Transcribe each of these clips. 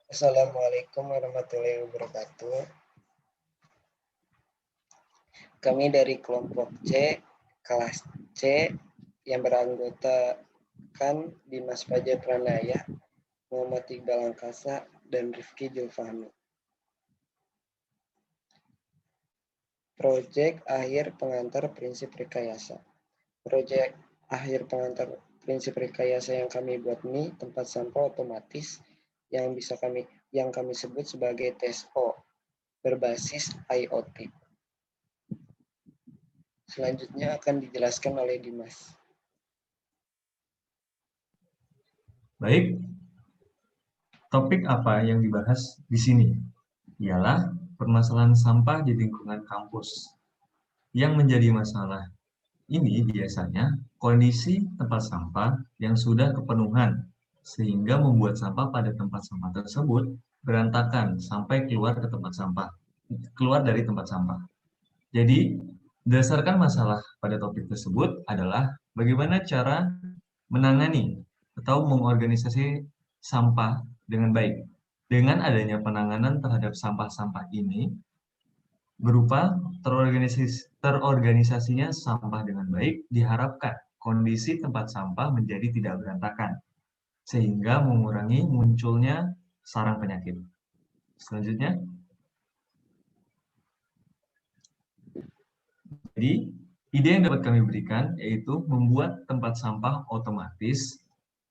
Assalamualaikum warahmatullahi wabarakatuh. Kami dari kelompok C, kelas C, yang beranggotakan Dimas Fajar Pranaya, Muhammad Iqbal Angkasa, dan Rifki Julfahmi. Proyek akhir pengantar prinsip rekayasa. Proyek akhir pengantar prinsip rekayasa yang kami buat ini tempat sampah otomatis yang kami sebut sebagai TSO berbasis IoT. Selanjutnya akan dijelaskan oleh Dimas. Baik, topik apa yang dibahas di sini? Ialah permasalahan sampah di lingkungan kampus. Yang menjadi masalah ini biasanya kondisi tempat sampah yang sudah kepenuhan, sehingga membuat sampah pada tempat sampah tersebut berantakan sampai keluar dari tempat sampah. Jadi, berdasarkan masalah pada topik tersebut adalah bagaimana cara menangani atau mengorganisasi sampah dengan baik. Dengan adanya penanganan terhadap sampah-sampah ini, berupa terorganisasinya sampah dengan baik, diharapkan kondisi tempat sampah menjadi tidak berantakan, sehingga mengurangi munculnya sarang penyakit. Selanjutnya, jadi ide yang dapat kami berikan yaitu membuat tempat sampah otomatis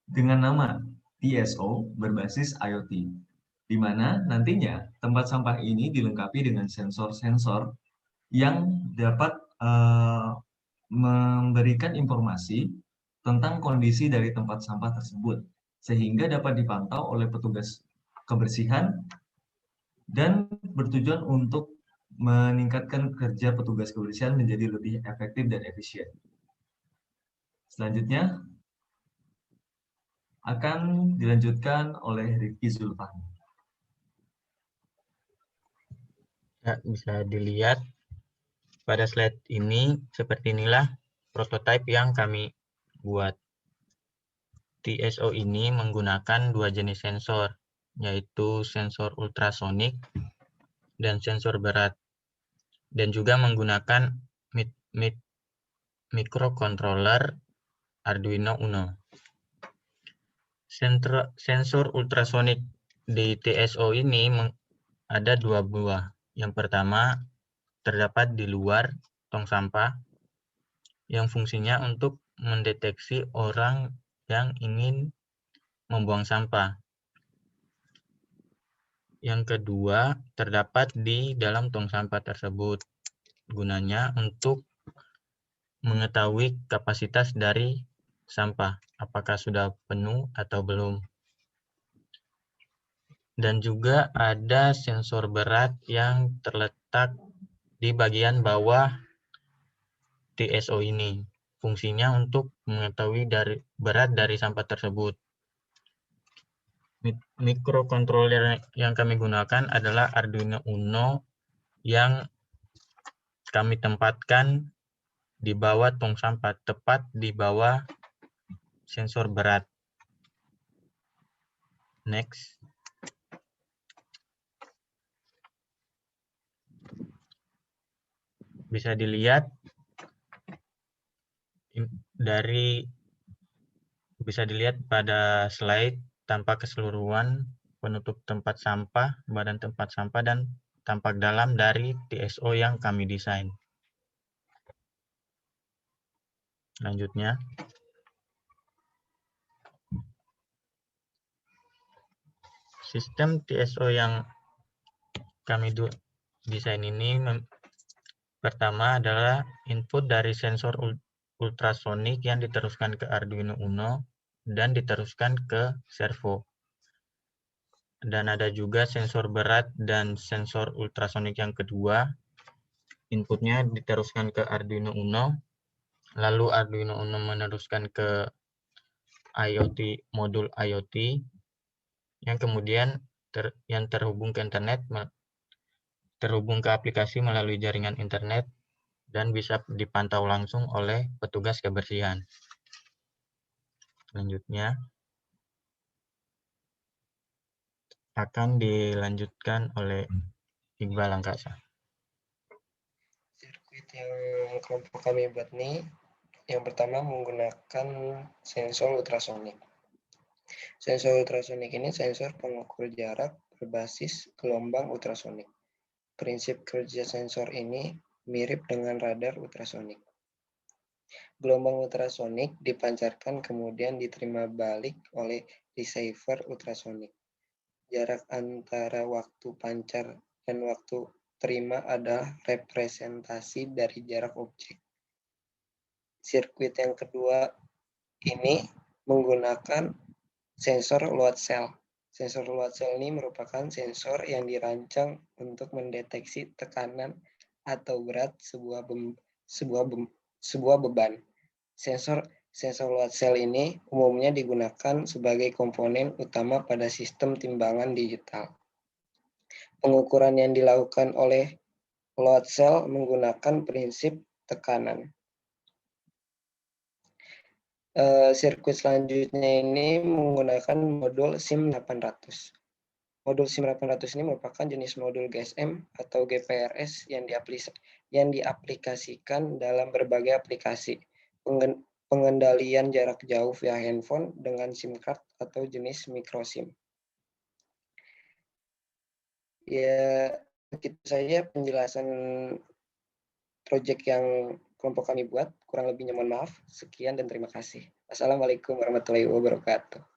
dengan nama TSO berbasis IoT, di mana nantinya tempat sampah ini dilengkapi dengan sensor-sensor yang dapat memberikan informasi tentang kondisi dari tempat sampah tersebut, sehingga dapat dipantau oleh petugas kebersihan dan bertujuan untuk meningkatkan kerja petugas kebersihan menjadi lebih efektif dan efisien. Selanjutnya akan dilanjutkan oleh Rifki Zulfahmi. Ya, bisa dilihat pada slide ini, seperti inilah prototipe yang kami buat. TSO ini menggunakan dua jenis sensor, yaitu sensor ultrasonik dan sensor berat, dan juga menggunakan microcontroller Arduino Uno. Sensor ultrasonik di TSO ini ada dua buah. Yang pertama terdapat di luar tong sampah yang fungsinya untuk mendeteksi orang yang ingin membuang sampah. Yang kedua terdapat di dalam tong sampah tersebut. Gunanya untuk mengetahui kapasitas dari sampah, apakah sudah penuh atau belum. Dan juga ada sensor berat yang terletak di bagian bawah TSO ini. Fungsinya untuk mengetahui berat dari sampah tersebut. Microcontroller yang kami gunakan adalah Arduino Uno yang kami tempatkan di bawah tong sampah, tepat di bawah sensor berat. Next. Bisa dilihat pada slide tampak keseluruhan penutup tempat sampah, badan tempat sampah, dan tampak dalam dari TSO yang kami desain. Selanjutnya, sistem TSO yang kami desain ini pertama adalah input dari sensor ultrasonik yang diteruskan ke Arduino Uno dan diteruskan ke servo. Dan ada juga sensor berat dan sensor ultrasonik yang kedua. Inputnya diteruskan ke Arduino Uno, lalu Arduino Uno meneruskan ke modul IoT, yang kemudian yang terhubung ke internet, terhubung ke aplikasi melalui jaringan internet, dan bisa dipantau langsung oleh petugas kebersihan. Selanjutnya, akan dilanjutkan oleh Iqbal Angkasa. Sirkuit yang kelompok kami buat nih, yang pertama menggunakan sensor ultrasonik. Sensor ultrasonik ini sensor pengukur jarak berbasis gelombang ultrasonik. Prinsip kerja sensor ini mirip dengan radar ultrasonik. Gelombang ultrasonik dipancarkan kemudian diterima balik oleh receiver ultrasonik. Jarak antara waktu pancar dan waktu terima adalah representasi dari jarak objek. Sirkuit yang kedua ini menggunakan sensor load cell. Sensor load cell ini merupakan sensor yang dirancang untuk mendeteksi tekanan atau berat sebuah beban. Sensor load cell ini umumnya digunakan sebagai komponen utama pada sistem timbangan digital. Pengukuran yang dilakukan oleh load cell menggunakan prinsip tekanan. Sirkuit selanjutnya ini menggunakan modul SIM800. Modul SIM800 ini merupakan jenis modul GSM atau GPRS yang diaplikasikan dalam berbagai aplikasi pengendalian jarak jauh via handphone dengan SIM card atau jenis micro SIM. Ya, itu saja penjelasan proyek yang kelompok kami buat. Kurang lebihnya mohon maaf. Sekian dan terima kasih. Assalamualaikum warahmatullahi wabarakatuh.